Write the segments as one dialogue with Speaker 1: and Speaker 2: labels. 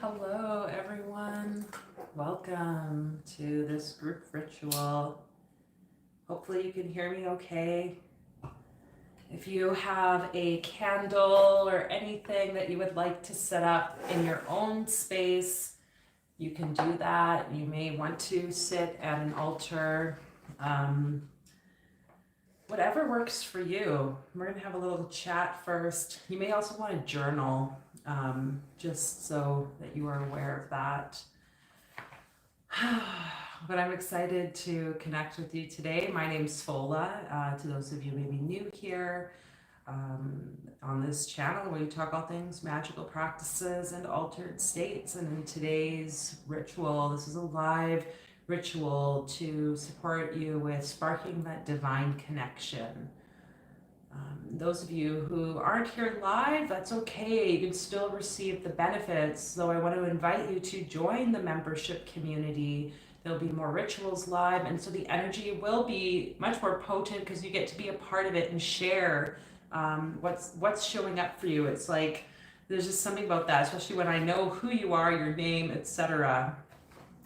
Speaker 1: Hello, everyone. Welcome to this group ritual. Hopefully you can hear me okay. If you have a candle or anything that you would like to set up in your own space, you can do that. You may want to sit at an altar. Whatever works for you. We're going to have a little chat first. You may also want to journal, just so that you are aware of that. But I'm excited to connect with you today. My name's Fola. To those of you maybe new here on this channel, where we talk all things magical practices and altered states. And in today's ritual, this is a live ritual to support you with sparking that divine connection. Those of you who aren't here live, that's okay. You can still receive the benefits. So I want to invite you to join the membership community. There'll be more rituals live, and so the energy will be much more potent because you get to be a part of it and share what's showing up for you. It's like there's just something about that, especially when I know who you are, your name, etc.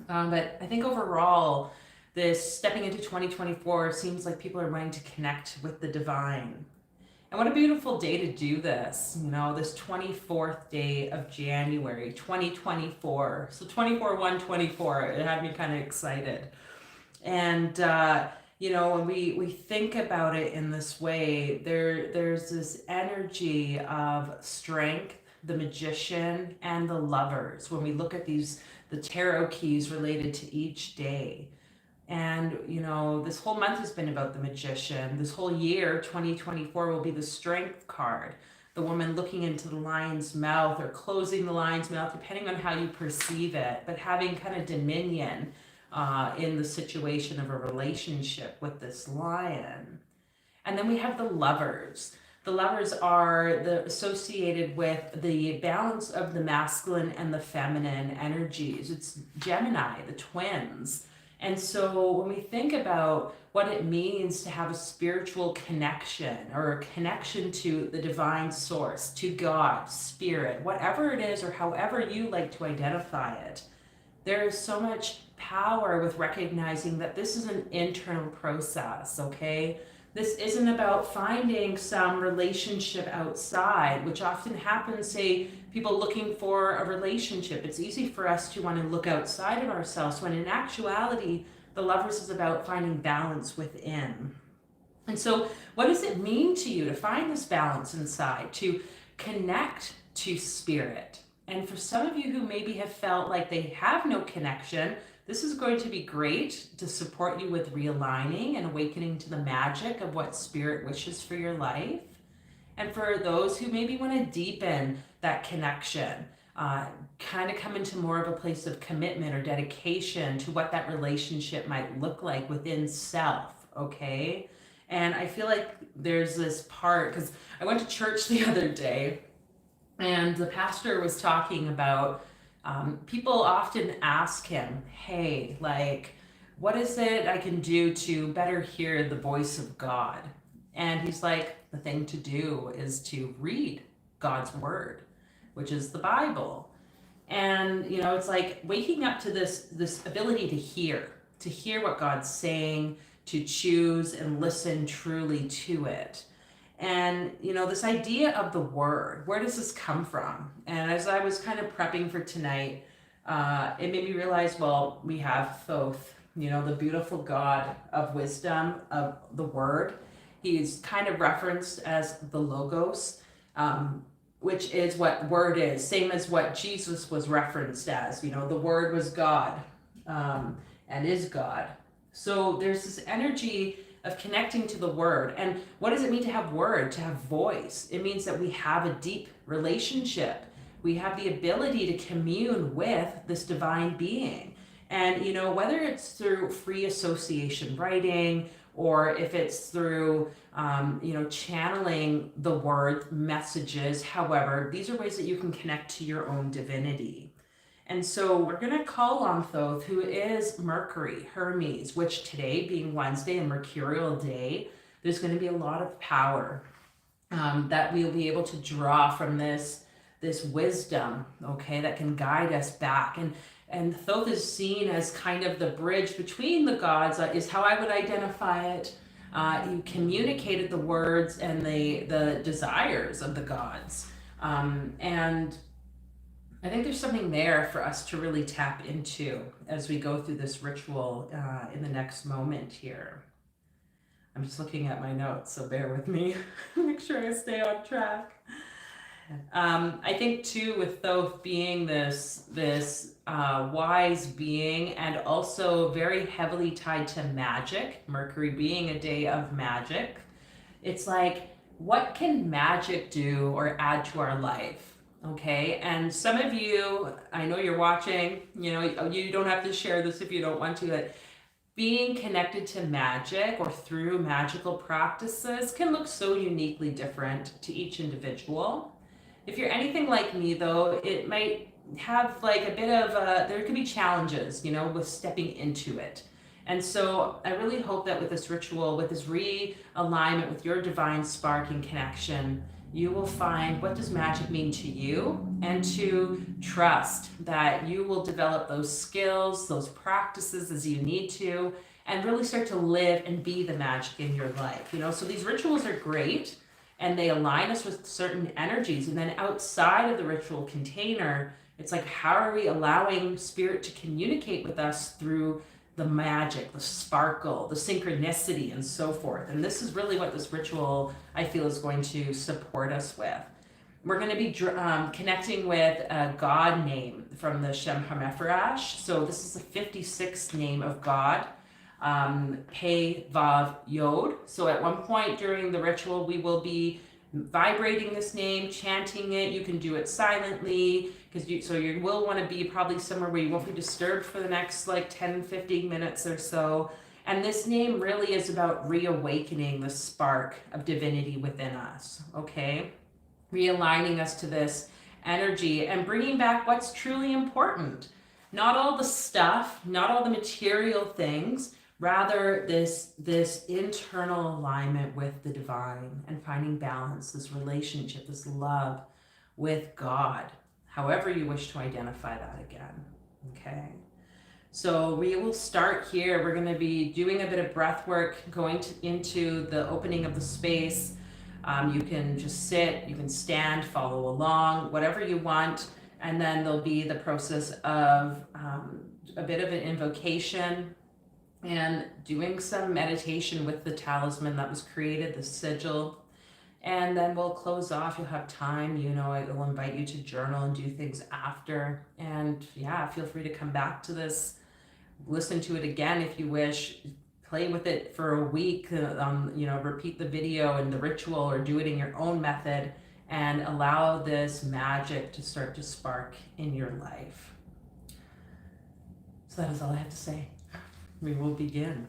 Speaker 1: But I think overall, this stepping into 2024 seems like people are wanting to connect with the divine. And what a beautiful day to do this, this 24th day of January, 2024. So 24/1/24, it had me kind of excited. And, when we think about it in this way, there's this energy of strength, the magician, and the lovers. When we look at the tarot keys related to each day. And, this whole month has been about the magician. This whole year, 2024, will be the strength card. The woman looking into the lion's mouth or closing the lion's mouth, depending on how you perceive it, but having kind of dominion in the situation of a relationship with this lion. And then we have the lovers. The lovers are associated with the balance of the masculine and the feminine energies. It's Gemini, the twins. And so when we think about what it means to have a spiritual connection or a connection to the divine source, to God, spirit, whatever it is or however you like to identify it, there is so much power with recognizing that this is an internal process, okay? This isn't about finding some relationship outside, which often happens, say, people looking for a relationship. It's easy for us to want to look outside of ourselves, when in actuality, the lovers is about finding balance within. And so what does it mean to you to find this balance inside, to connect to spirit? And for some of you who maybe have felt like they have no connection, this is going to be great to support you with realigning and awakening to the magic of what spirit wishes for your life. And for those who maybe want to deepen that connection, kind of come into more of a place of commitment or dedication to what that relationship might look like within self, okay? And I feel like there's this part, because I went to church the other day, and the pastor was talking about people often ask him, hey, what is it I can do to better hear the voice of God? And he's like, the thing to do is to read God's word, which is the Bible. And, it's like waking up to this ability to hear what God's saying, to choose and listen truly to it. And, this idea of the word, where does this come from? And as I was kind of prepping for tonight, it made me realize, well, we have Thoth, the beautiful God of wisdom, of the word. He's kind of referenced as the Logos, which is what word is, same as what Jesus was referenced as. The word was God, and is God. So there's this energy of connecting to the word. And what does it mean to have word, to have voice? It means that we have a deep relationship. We have the ability to commune with this divine being. And, whether it's through free association writing, or if it's through, channeling the word messages, however, these are ways that you can connect to your own divinity. And so we're going to call on Thoth, who is Mercury, Hermes, which today being Wednesday, a Mercurial day, there's going to be a lot of power that we'll be able to draw from this this wisdom, okay, that can guide us back. And Thoth is seen as kind of the bridge between the gods, is how I would identify it. You communicated the words and the desires of the gods. And I think there's something there for us to really tap into as we go through this ritual in the next moment here. I'm just looking at my notes, so bear with me. Make sure I stay on track. I think too, with Thoth being this wise being, and also very heavily tied to magic, Mercury being a day of magic, it's like, what can magic do or add to our life? Okay, and some of you, I know you're watching, you know, you don't have to share this if you don't want to, but being connected to magic or through magical practices can look so uniquely different to each individual. If you're anything like me, though, it might have like a bit of there could be challenges, you know, with stepping into it. And so I really hope that with this ritual, with this realignment with your divine spark and connection, you will find what does magic mean to you, and to trust that you will develop those skills, those practices as you need to, and really start to live and be the magic in your life. You know, so these rituals are great, and they align us with certain energies. And then outside of the ritual container, it's like, how are we allowing spirit to communicate with us through the magic, the sparkle, the synchronicity, and so forth. And this is really what this ritual, I feel, is going to support us with. We're going to be connecting with a God name from the Shem HaMephorash. So this is the 56th name of God. He, Vav, Yod. So at one point during the ritual, we will be vibrating this name, chanting it. You can do it silently, because you will want to be probably somewhere where you won't be disturbed for the next like 10-15 minutes or so. And this name really is about reawakening the spark of divinity within us, okay? Realigning us to this energy and bringing back what's truly important. Not all the stuff, not all the material things, rather this internal alignment with the divine and finding balance, this relationship, this love with God, however you wish to identify that again, okay? So we will start here. We're going to be doing a bit of breath work, going into the opening of the space. You can just sit, you can stand, follow along, whatever you want. And then there'll be the process of a bit of an invocation and doing some meditation with the talisman that was created, the sigil. And then we'll close off. You'll have time, you know, I will invite you to journal and do things after. And yeah, feel free to come back to this, listen to it again if you wish, play with it for a week, you know, repeat the video and the ritual, or do it in your own method, and allow this magic to start to spark in your life. So that is all I have to say. We will begin.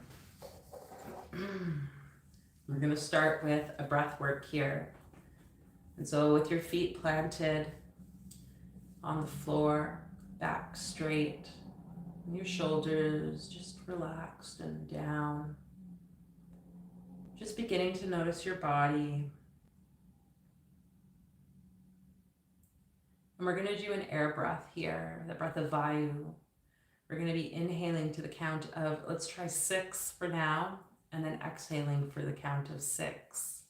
Speaker 1: We're going to start with a breath work here. And so with your feet planted on the floor, back straight, and your shoulders just relaxed and down. Just beginning to notice your body. And we're going to do an air breath here, the breath of Vayu. We're going to be inhaling to the count of, let's try 6 for now, and then exhaling for the count of 6.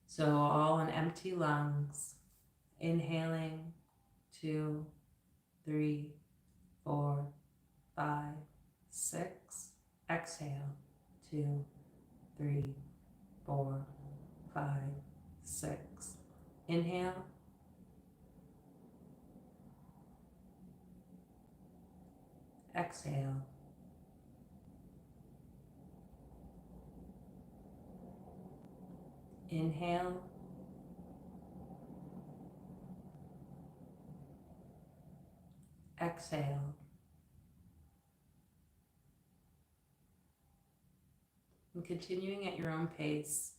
Speaker 1: So all on empty lungs. Inhaling, 2, 3, 4, 5, 6. Exhale, 2, 3, 4, 5, 6. Inhale. Exhale. Inhale. Exhale. And continuing at your own pace,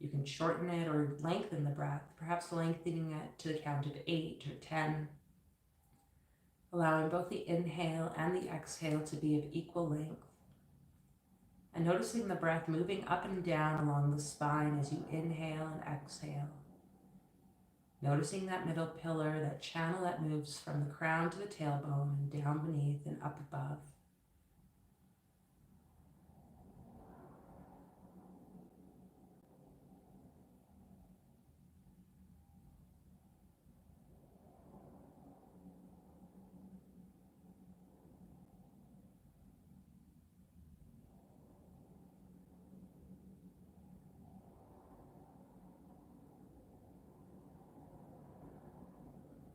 Speaker 1: you can shorten it or lengthen the breath, perhaps lengthening it to the count of 8 or 10. Allowing both the inhale and the exhale to be of equal length. And noticing the breath moving up and down along the spine as you inhale and exhale. Noticing that middle pillar, that channel that moves from the crown to the tailbone and down beneath and up above.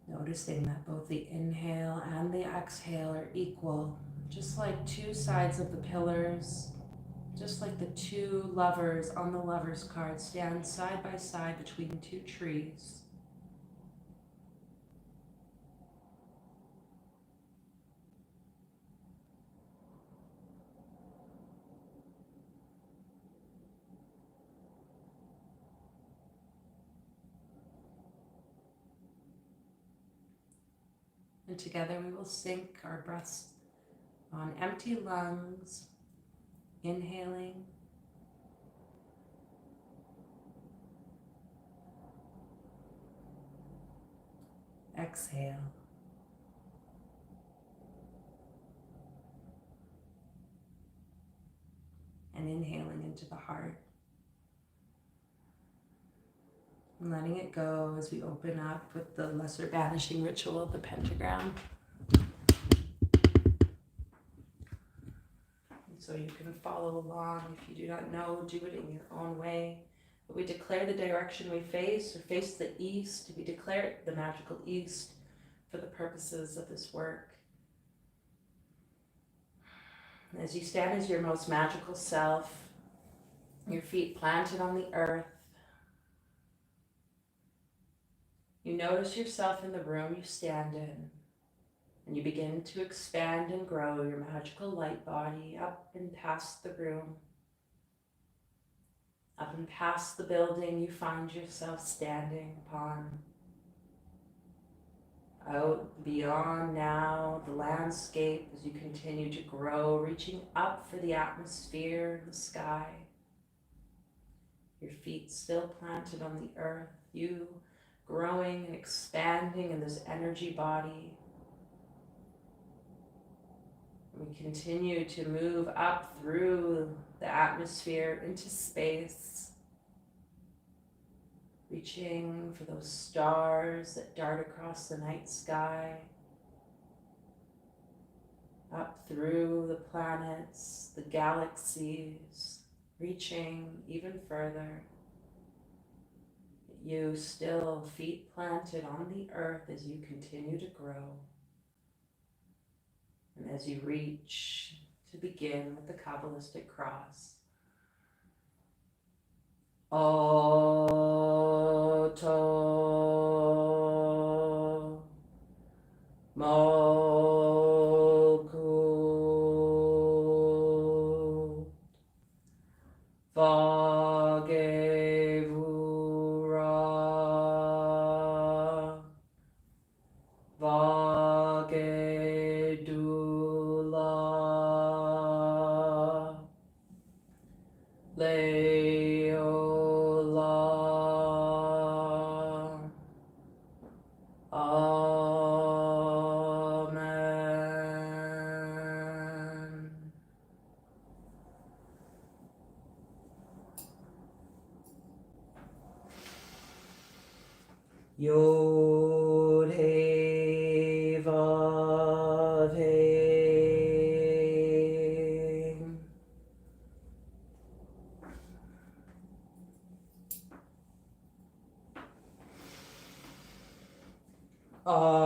Speaker 1: Noticing that both the inhale and the exhale are equal, just like two sides of the pillars, just like the two lovers on the lovers card stand side by side between two trees. And together we will sync our breaths on empty lungs, inhaling, exhale. And inhaling into the heart. And letting it go as we open up with the lesser banishing ritual of the pentagram. So you can follow along. If you do not know, do it in your own way. But we declare the direction we face, or face the east. We declare the magical east for the purposes of this work. And as you stand as your most magical self, your feet planted on the earth, you notice yourself in the room you stand in. And you begin to expand and grow your magical light body up and past the room, up and past the building you find yourself standing upon, out beyond now the landscape as you continue to grow, reaching up for the atmosphere, the sky. Your feet still planted on the earth, you growing and expanding in this energy body. We continue to move up through the atmosphere into space, reaching for those stars that dart across the night sky, up through the planets, the galaxies, reaching even further. You still feet planted on the earth as you continue to grow. And as you reach to begin with the Kabbalistic cross. Oto Malkut Vagevura Vagedula Leola. Amen. Yod He Vav He. Adonai.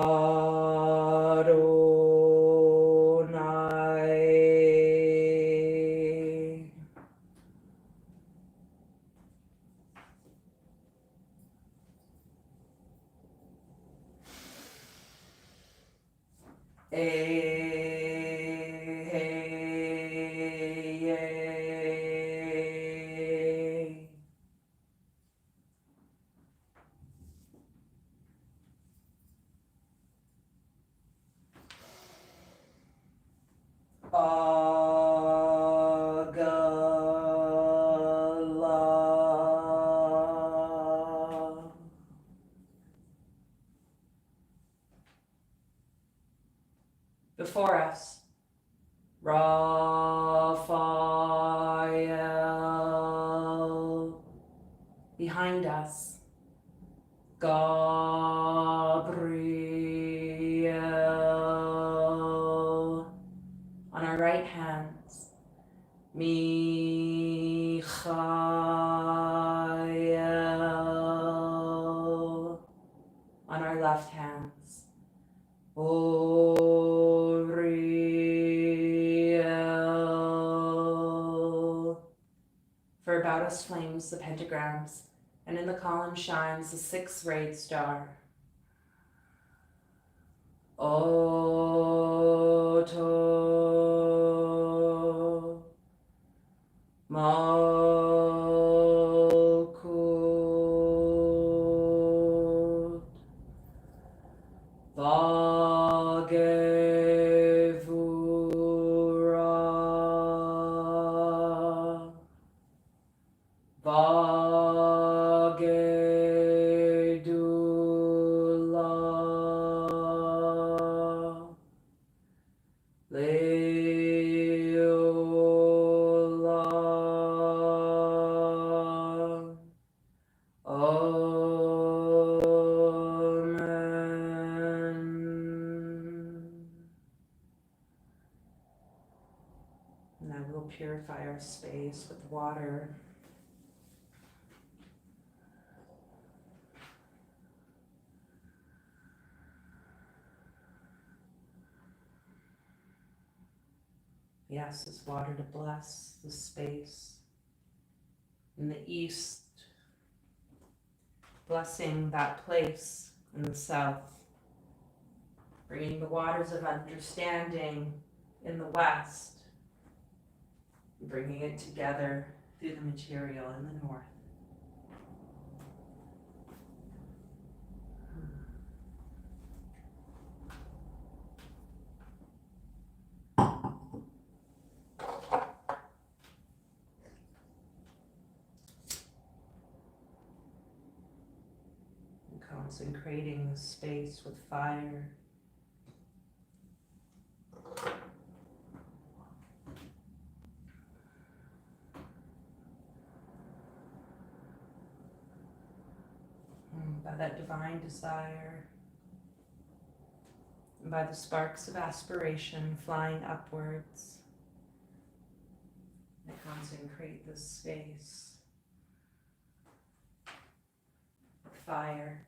Speaker 1: Agala. Before us, Raphael. Behind us, Gabriel. On our right hands, Michael. On our left hands, Oriel. For about us flames the pentagrams, and in the column shines the six-rayed star. Oto Malkut Vagevura Vagedula Leola. Amen. Now we'll purify our space with water. We ask this water to bless the space in the east, blessing that place in the south, bringing the waters of understanding in the west, and bringing it together through the material in the north. Consecrating the space with fire. By that divine desire, and by the sparks of aspiration flying upwards, I consecrate this space with fire.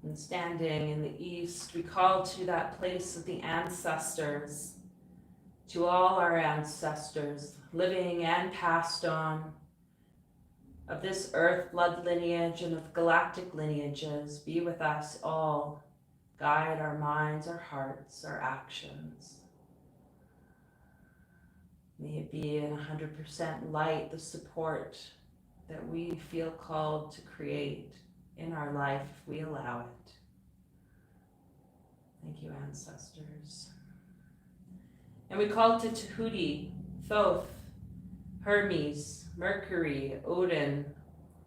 Speaker 1: And standing in the east, we call to that place of the ancestors, to all our ancestors, living and passed on, of this earth blood lineage and of galactic lineages. Be with us all, guide our minds, our hearts, our actions. May it be in 100% light, the support that we feel called to create in our life if we allow it. Thank you, ancestors. And we call to Tahuti, Thoth, Hermes, Mercury, Odin,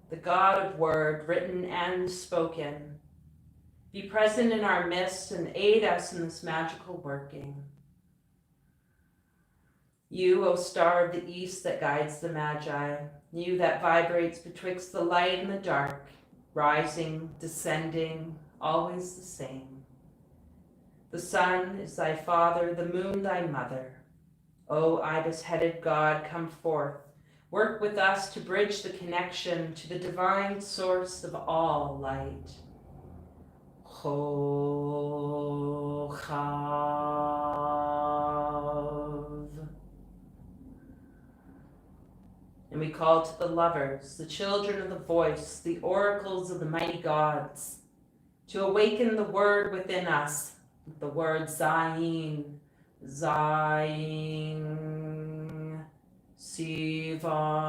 Speaker 1: the God of word, written and spoken. Be present in our midst and aid us in this magical working. You, O star of the east that guides the magi, you that vibrates betwixt the light and the dark, rising, descending, always the same. The sun is thy father, the moon thy mother. O ibis-headed God, come forth. Work with us to bridge the connection to the divine source of all light. Chochav. And we call to the lovers, the children of the voice, the oracles of the mighty gods, to awaken the word within us, the word Zayin, Zayin, Sivan,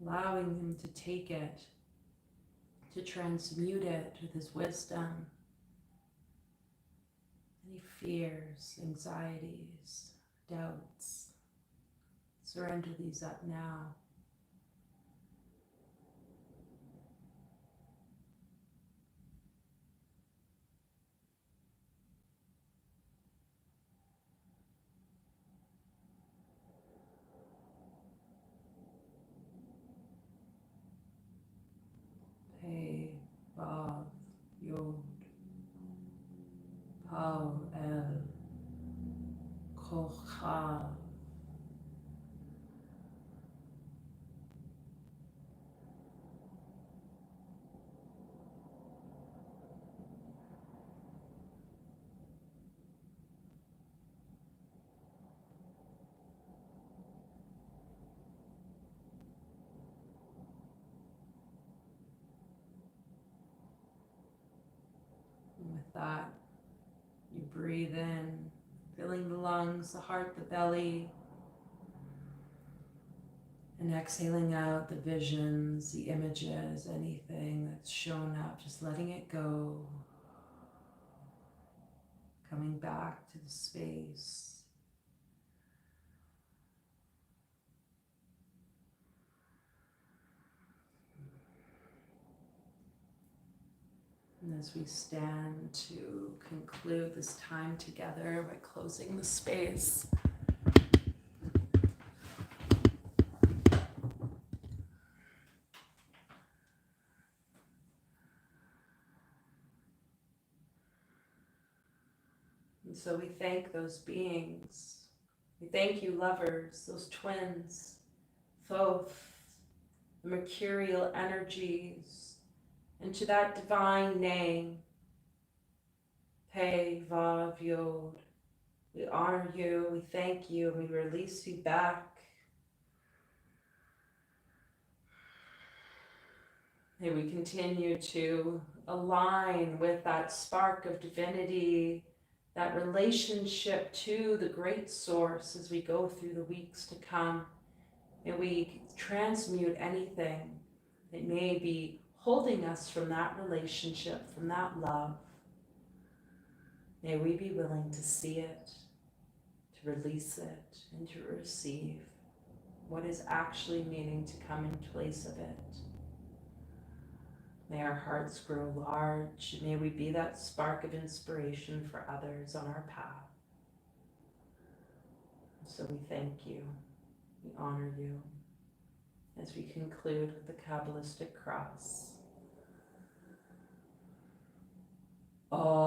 Speaker 1: allowing him to take it, to transmute it with his wisdom. Any fears, anxieties, doubts, surrender these up now. Hey, Vav, Yod, Pau, El, Kochav. And with that, you breathe in, filling the lungs, the heart, the belly, and exhaling out the visions, the images, anything that's shown up, just letting it go. Coming back to the space. And as we stand to conclude this time together by closing the space, and so we thank those beings. We thank you, lovers, those twins, Thoth, the Mercurial energies, and to that divine name, Pe, Vav, Yod, we honor you, we thank you, and we release you back. May we continue to align with that spark of divinity, that relationship to the great source as we go through the weeks to come. May we transmute anything that may be holding us from that relationship, from that love. May we be willing to see it, to release it, and to receive what is actually needing to come in place of it. May our hearts grow large. May we be that spark of inspiration for others on our path. So we thank you. We honor you as we conclude with the Kabbalistic cross. Oto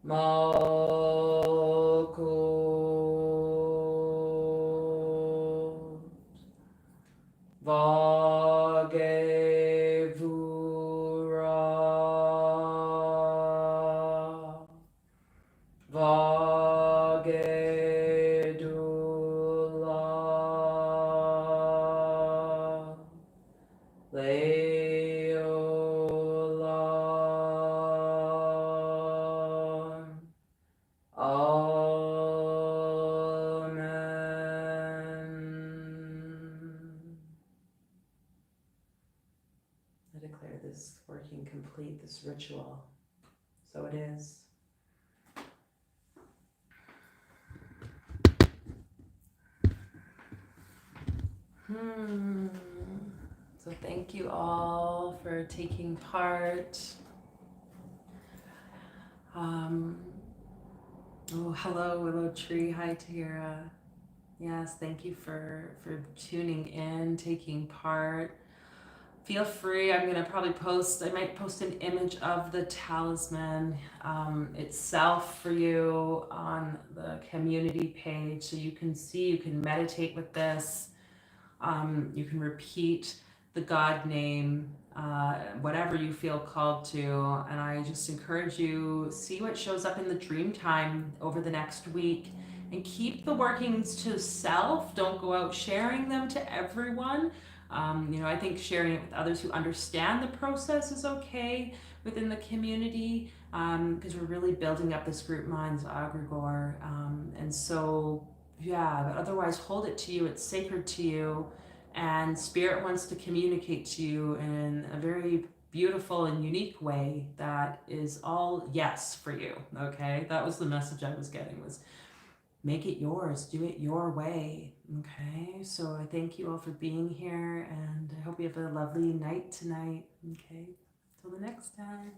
Speaker 1: Malkut Vagevura Vagedula Leolam. Amen. I declare this working complete, this ritual. So it is. So thank you all for taking part. Oh, hello, Willow Tree. Hi, Tara. Yes, thank you for tuning in, taking part. Feel free. I'm gonna probably I might post an image of the talisman itself for you on the community page, so you can see, you can meditate with this. You can repeat the God name, whatever you feel called to, and I just encourage you, see what shows up in the dream time over the next week. and keep the workings to self. Don't go out sharing them to everyone. I think sharing it with others who understand the process is okay within the community, because we're really building up this group mind's egregore. And so, yeah, but otherwise, hold it to you. It's sacred to you. And Spirit wants to communicate to you in a very beautiful and unique way that is all yes for you. Okay, that was the message I was getting, was make it yours, do it your way. Okay, so I thank you all for being here, and I hope you have a lovely night tonight. Okay, till the next time.